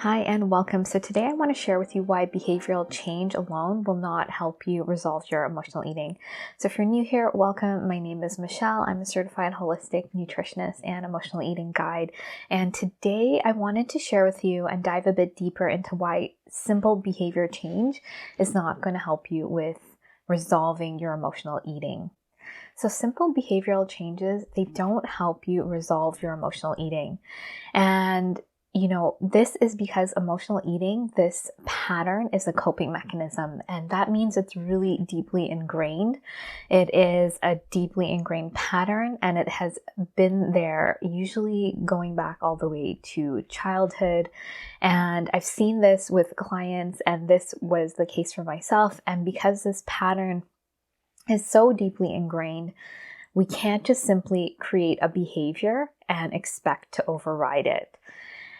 Hi and welcome. So today I want to share with you why behavioral change alone will not help you resolve your emotional eating. So if you're new here, welcome. My name is Michelle. I'm a certified holistic nutritionist and emotional eating guide. And today I wanted to share with you and dive a bit deeper into why simple behavior change is not going to help you with resolving your emotional eating. So simple behavioral changes, they don't help you resolve your emotional eating. And this is because emotional eating, this pattern is a coping mechanism, and that means it's really deeply ingrained. It is a deeply ingrained pattern, and it has been there usually going back all the way to childhood. And I've seen this with clients, and this was the case for myself. And because this pattern is so deeply ingrained, we can't just simply create a behavior and expect to override it.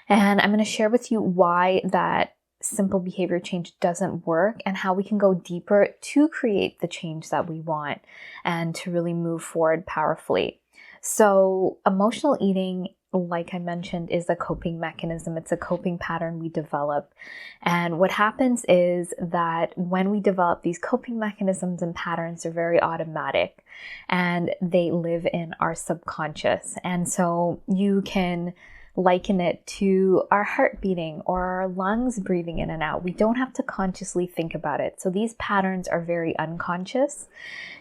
And I'm going to share with you why that simple behavior change doesn't work and how we can go deeper to create the change that we want and to really move forward powerfully. So emotional eating, like I mentioned, is a coping mechanism. It's a coping pattern we develop. And what happens is that when we develop these coping mechanisms and patterns, they're very automatic and they live in our subconscious. And so you can liken it to our heart beating or our lungs breathing in and out. We don't have to consciously think about it. So these patterns are very unconscious,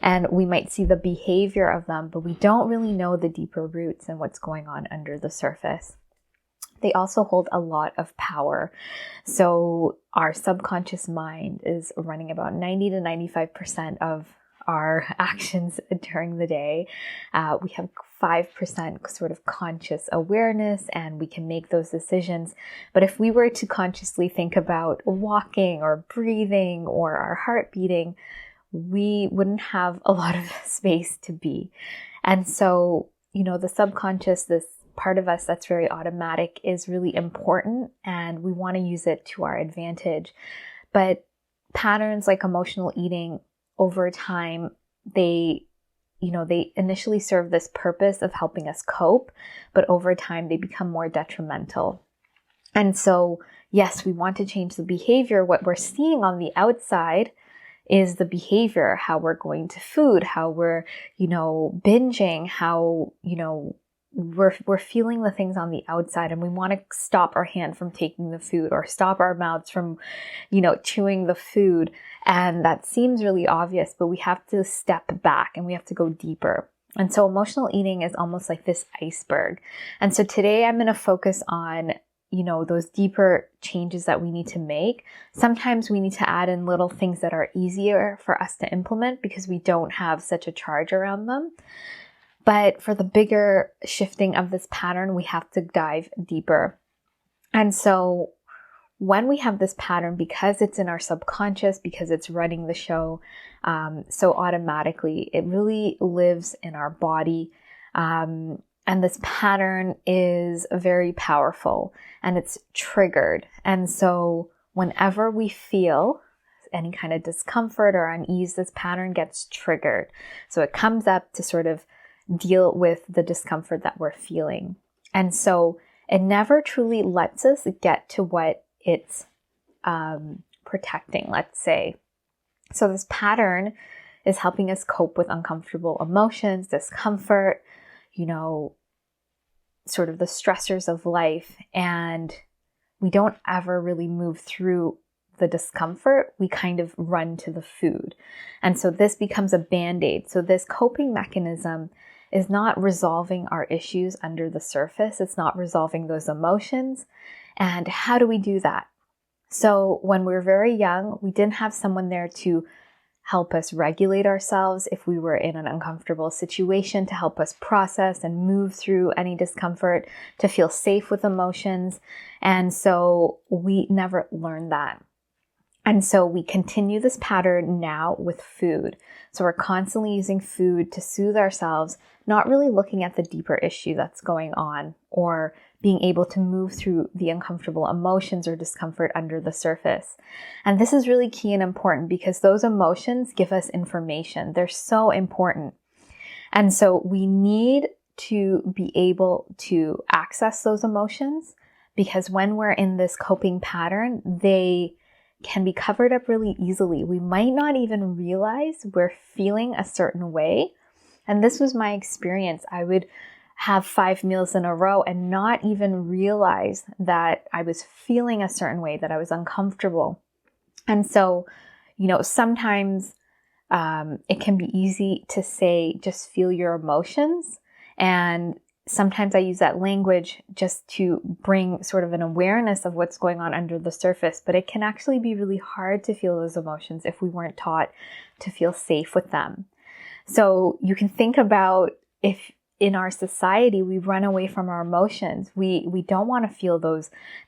and we might see the behavior of them, but we don't really know the deeper roots and what's going on under the surface. They also hold a lot of power. So our subconscious mind is running about 90 to 95% of our actions during the day. We have 5% sort of conscious awareness, and we can make those decisions. But if we were to consciously think about walking or breathing or our heart beating, we wouldn't have a lot of space to be. And so, the subconscious, this part of us that's very automatic, is really important, and we want to use it to our advantage. But patterns like emotional eating, over time, they initially serve this purpose of helping us cope, but over time they become more detrimental. And so, yes, we want to change the behavior. What we're seeing on the outside is the behavior, how we're going to food, how we're, binging, how, we're feeling the things on the outside, and we want to stop our hand from taking the food or stop our mouths from, chewing the food. And that seems really obvious, but we have to step back and we have to go deeper. And so emotional eating is almost like this iceberg. And so today I'm going to focus on, those deeper changes that we need to make. Sometimes we need to add in little things that are easier for us to implement because we don't have such a charge around them. But for the bigger shifting of this pattern, we have to dive deeper. And so when we have this pattern, because it's in our subconscious, because it's running the show so automatically, it really lives in our body. And this pattern is very powerful and it's triggered. And so whenever we feel any kind of discomfort or unease, this pattern gets triggered. So it comes up to sort of deal with the discomfort that we're feeling. And so it never truly lets us get to what it's protecting, let's say. So this pattern is helping us cope with uncomfortable emotions, discomfort, sort of the stressors of life. And we don't ever really move through the discomfort. We kind of run to the food. And so this becomes a band-aid. So this coping mechanism is not resolving our issues under the surface. It's not resolving those emotions. And how do we do that? So when we were very young, we didn't have someone there to help us regulate ourselves if we were in an uncomfortable situation, to help us process and move through any discomfort, to feel safe with emotions. And so we never learned that. And so we continue this pattern now with food. So we're constantly using food to soothe ourselves, not really looking at the deeper issue that's going on or being able to move through the uncomfortable emotions or discomfort under the surface. And this is really key and important because those emotions give us information. They're so important. And so we need to be able to access those emotions because when we're in this coping pattern, they can be covered up really easily. We might not even realize we're feeling a certain way. And this was my experience. I would have 5 meals in a row and not even realize that I was feeling a certain way, that I was uncomfortable. And so, sometimes it can be easy to say, just feel your emotions. And sometimes I use that language just to bring sort of an awareness of what's going on under the surface, but it can actually be really hard to feel those emotions if we weren't taught to feel safe with them. So you can think about if in our society we run away from our emotions, we don't want to feel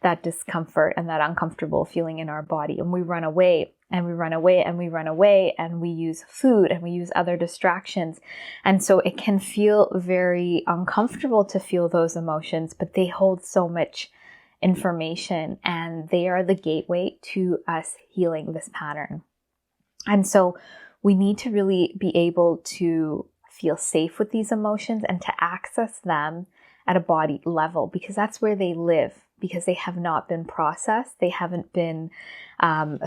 that discomfort and that uncomfortable feeling in our body, and we run away and we run away and we run away, and we use food and we use other distractions. And so it can feel very uncomfortable to feel those emotions, but they hold so much information, and they are the gateway to us healing this pattern. And so we need to really be able to feel safe with these emotions and to access them at a body level, because that's where they live, because they have not been processed, they haven't been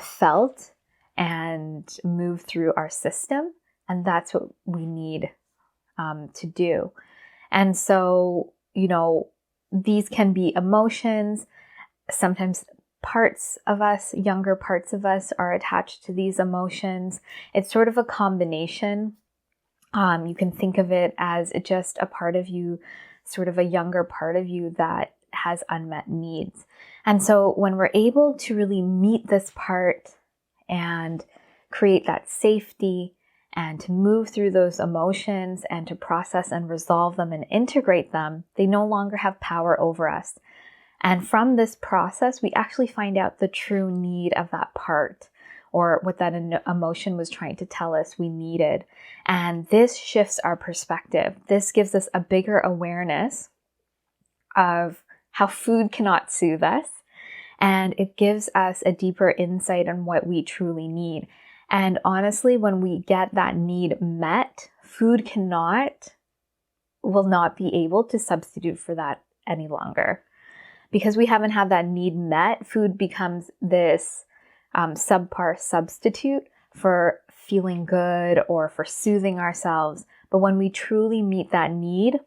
felt and moved through our system, and that's what we need to do. And so, these can be emotions. Sometimes parts of us, younger parts of us, are attached to these emotions. It's sort of a combination. You can think of it as just a part of you, sort of a younger part of you that has unmet needs. And so when we're able to really meet this part and create that safety and to move through those emotions and to process and resolve them and integrate them, they no longer have power over us. And from this process, we actually find out the true need of that part, or what that emotion was trying to tell us we needed. And this shifts our perspective. This gives us a bigger awareness of how food cannot soothe us. And it gives us a deeper insight on what we truly need. And honestly, when we get that need met, food will not be able to substitute for that any longer. Because we haven't had that need met, food becomes this subpar substitute for feeling good or for soothing ourselves. But when we truly meet that need,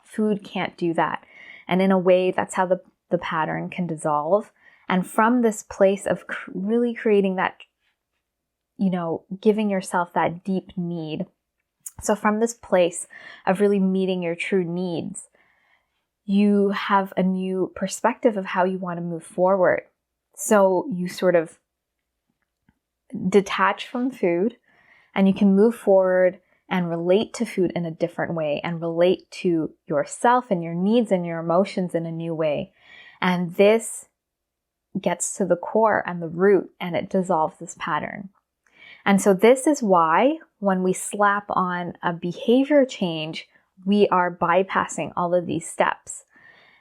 food can't do that. And in a way, that's how the pattern can dissolve. And from this place of really creating that, giving yourself that deep need. So from this place of really meeting your true needs, you have a new perspective of how you want to move forward. So you sort of detach from food, and you can move forward and relate to food in a different way, and relate to yourself and your needs and your emotions in a new way. And this gets to the core and the root, and it dissolves this pattern. And so this is why when we slap on a behavior change, we are bypassing all of these steps.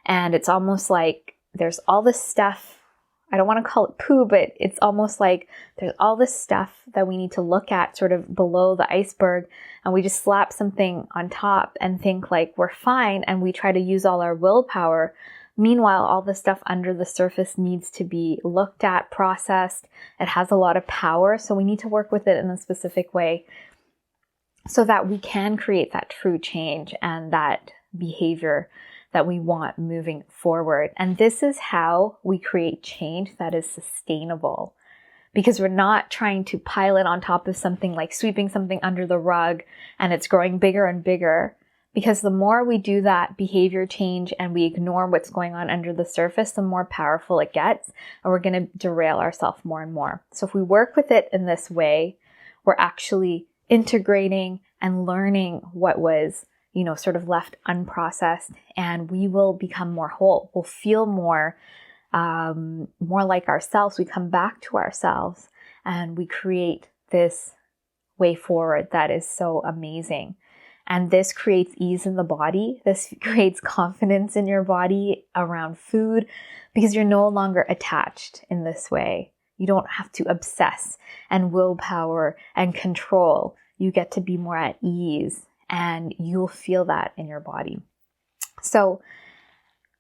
And it's almost like there's all this stuff. I don't want to call it poo, but it's almost like there's all this stuff that we need to look at sort of below the iceberg, and we just slap something on top and think like we're fine, and we try to use all our willpower. Meanwhile, all the stuff under the surface needs to be looked at, processed. It has a lot of power, so we need to work with it in a specific way so that we can create that true change and that behavior that we want moving forward. And this is how we create change that is sustainable, because we're not trying to pile it on top of something, like sweeping something under the rug and it's growing bigger and bigger. Because the more we do that behavior change and we ignore what's going on under the surface, the more powerful it gets, and we're going to derail ourselves more and more. So if we work with it in this way, we're actually integrating and learning what was sort of left unprocessed, and we will become more whole. We'll feel more like ourselves. We come back to ourselves, and we create this way forward that is so amazing. And this creates ease in the body. This creates confidence in your body around food, because you're no longer attached in this way. You don't have to obsess and willpower and control. You get to be more at ease, and you'll feel that in your body. So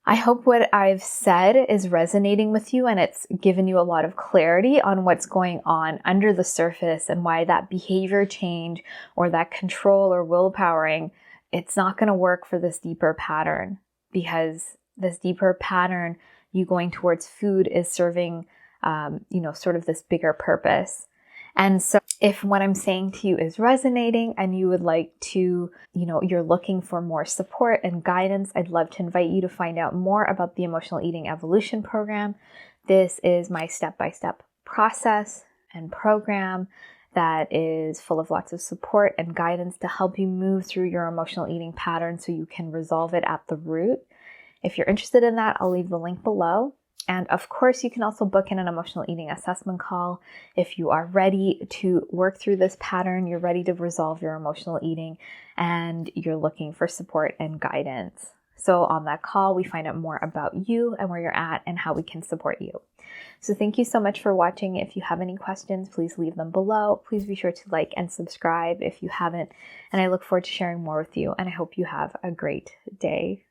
I hope what I've said is resonating with you and it's given you a lot of clarity on what's going on under the surface and why that behavior change or that control or willpowering, it's not going to work for this deeper pattern, because this deeper pattern, you going towards food, is serving, sort of this bigger purpose. And so if what I'm saying to you is resonating and you would like to, you're looking for more support and guidance, I'd love to invite you to find out more about the Emotional Eating Evolution Program. This is my step-by-step process and program that is full of lots of support and guidance to help you move through your emotional eating pattern so you can resolve it at the root. If you're interested in that, I'll leave the link below. And of course, you can also book in an emotional eating assessment call if you are ready to work through this pattern, you're ready to resolve your emotional eating, and you're looking for support and guidance. So on that call, we find out more about you and where you're at and how we can support you. So thank you so much for watching. If you have any questions, please leave them below. Please be sure to like and subscribe if you haven't. And I look forward to sharing more with you, and I hope you have a great day.